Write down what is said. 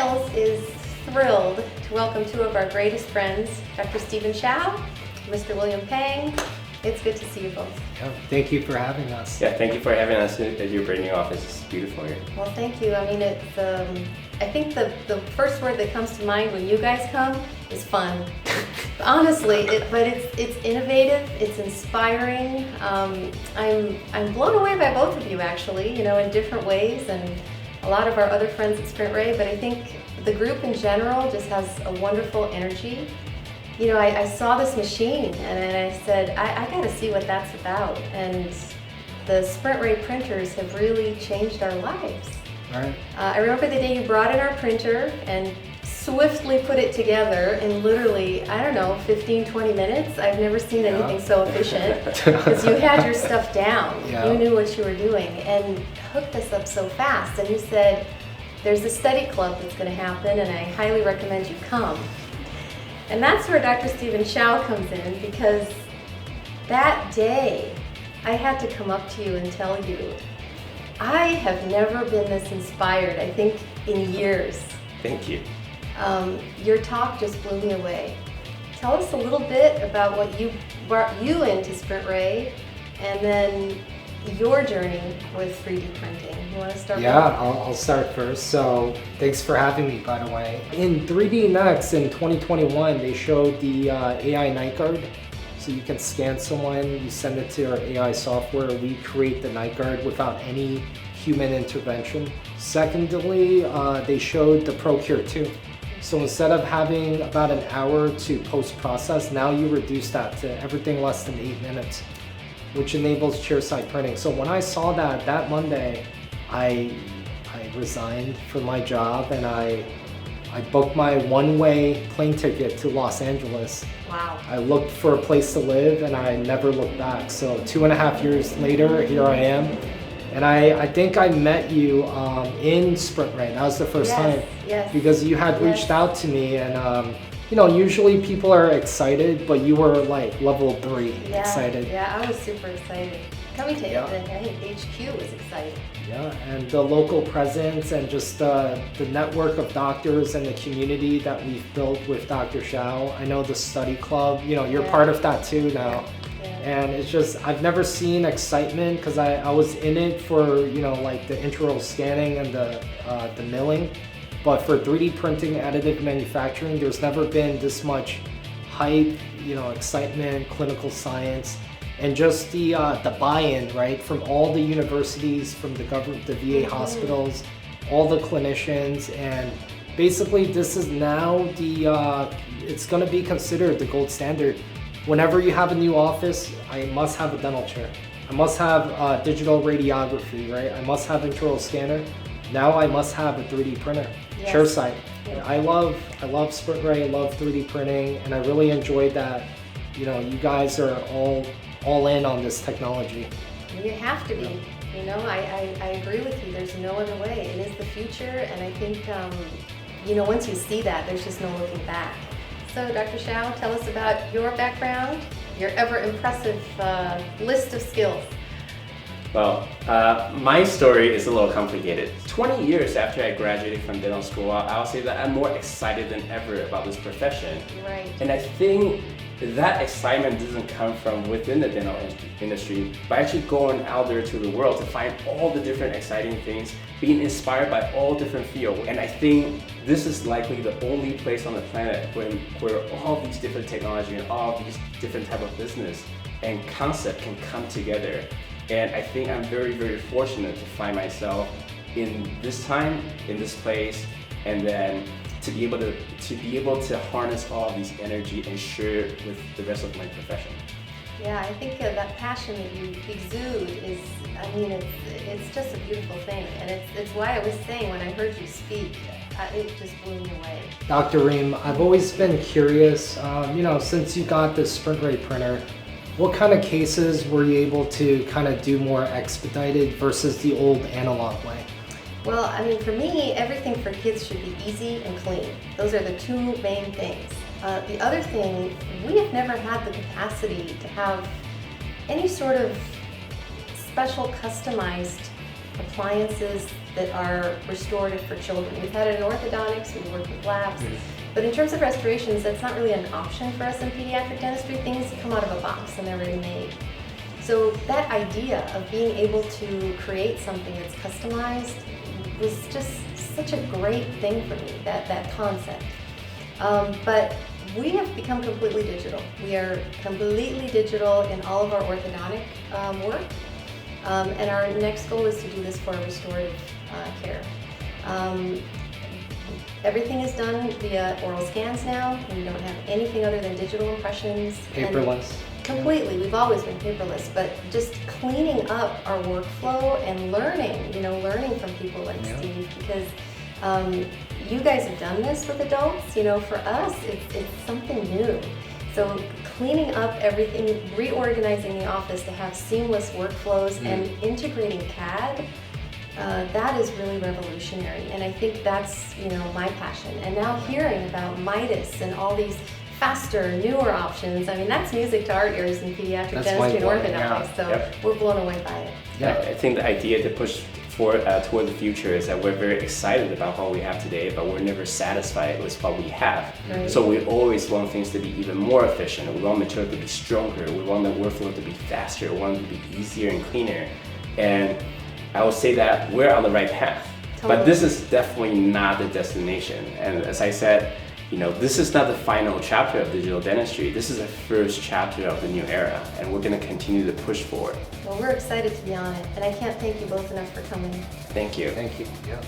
Smiles is thrilled to welcome two of our greatest friends, Dr. Stephen Shao, Mr. William Pang. It's good to see you both. Yeah, thank you for having us. Yeah, thank you for having us at your brand new office. It's beautiful here. Well, thank you. I mean, it's, I think the first word that comes to mind when you guys come is fun. Honestly, but it's innovative, it's inspiring. I'm blown away by both of you actually, you know, in different ways, and a lot of our other friends at SprintRay, but I think the group in general just has a wonderful energy. You know, I saw this machine and I said, I gotta see what that's about. And the SprintRay printers have really changed our lives. All right. I remember the day you brought in our printer and swiftly put it together in literally, I don't know, 15, 20 minutes. I've never seen anything so efficient because you had your stuff down. Yeah. You knew what you were doing and hooked us up so fast. And you said, there's a study club that's going to happen and I highly recommend you come. And that's where Dr. Stephen Shao comes in, because that day I had to come up to you and tell you, I have never been this inspired, I think, in years. Thank you. Your talk just blew me away. Tell us a little bit about what brought you into SprintRay, and then your journey with 3D printing. You want to start? Yeah, I'll start first. So thanks for having me, by the way. In 3D Next in 2021, they showed the AI night guard. So you can scan someone, you send it to our AI software, we create the night guard without any human intervention. Secondly, they showed the ProCure 2. So instead of having about an hour to post-process, now you reduce that to everything less than 8 minutes, which enables chairside printing. So when I saw that Monday, I resigned from my job and I booked my one-way plane ticket to Los Angeles. Wow. I looked for a place to live and I never looked back. So 2.5 years later, here I am. And I think I met you in SprintRay. That was the first time. Yes. Because you had reached out to me, and you know, usually people are excited, but you were like level 3 excited. Yeah, I was super excited. Coming to HQ was exciting. Yeah, and the local presence and just the network of doctors and the community that we've built with Dr. Shao. I know the study club, you know, you're part of that too now. And it's just, I've never seen excitement, because I was in it for, you know, like the intraoral scanning and the milling. But for 3D printing, additive manufacturing, there's never been this much hype, you know, excitement, clinical science, and just the buy-in, right, from all the universities, from the government, the VA hospitals, all the clinicians, and basically this is now it's going to be considered the gold standard. Whenever you have a new office, I must have a dental chair. I must have digital radiography, right? I must have intraoral scanner. Now I must have a 3D printer, chairside. Yes. I love SprintRay, I love 3D printing, and I really enjoyed that, you know, you guys are all in on this technology. You have to be. You know, I agree with you. There's no other way. It is the future, and I think, you know, once you see that, there's just no looking back. So, Dr. Shao, tell us about your background, your ever impressive list of skills. Well, my story is a little complicated. 20 years after I graduated from dental school, I'll say that I'm more excited than ever about this profession. Right. And I think that excitement doesn't come from within the dental industry, but actually going out there to the world to find all the different exciting things, being inspired by all different fields. And I think this is likely the only place on the planet where all these different technology and all these different type of business and concept can come together. And I think I'm very, very fortunate to find myself in this time, in this place, and then to be able to harness all of these energy and share it with the rest of my profession. Yeah, I think that passion that you exude is, I mean, it's just a beautiful thing. And it's why I was saying when I heard you speak, it just blew me away. Dr. Reem, I've always been curious, you know, since you got this SprintRay printer, what kind of cases were you able to kind of do more expedited versus the old analog way? Well, I mean, for me, everything for kids should be easy and clean. Those are the two main things. The other thing, we have never had the capacity to have any sort of special customized appliances that are restorative for children. We've had it in orthodontics, we've worked with labs, but in terms of restorations, that's not really an option for us in pediatric dentistry. Things come out of a box and they're already made. So that idea of being able to create something that's customized was just such a great thing for me, that concept. But we have become completely digital. We are completely digital in all of our orthodontic work. And our next goal is to do this for restorative care. Everything is done via oral scans now. We don't have anything other than digital impressions. Paperless. Completely. We've always been paperless, but just cleaning up our workflow and learning from people like Steve, because you guys have done this with adults. For us, it's something new. So cleaning up everything, reorganizing the office to have seamless workflows and integrating CAD, that is really revolutionary. And I think that's, my passion. And now hearing about Midas and all these faster, newer options, that's music to our ears in pediatric dentistry and orthodontics. So we're blown away by it. Yeah, I think the idea to push toward the future is that we're very excited about what we have today, but we're never satisfied with what we have. Right. So we always want things to be even more efficient. We want material to be stronger. We want the workflow to be faster. We want it to be easier and cleaner. And I would say that we're on the right path. Totally. But this is definitely not the destination. And as I said, this is not the final chapter of digital dentistry. This is the first chapter of the new era, and we're going to continue to push forward. Well, we're excited to be on it, and I can't thank you both enough for coming. Thank you. Thank you. Yeah.